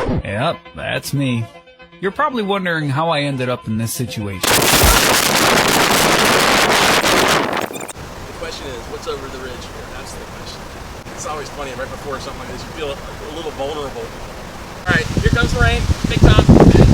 Yep, that's me. You're probably wondering how I ended up in this situation. The question is, what's over the ridge here? That's the question. It's always funny, right before something like this, you feel a little vulnerable. All right, here comes the rain. Big time.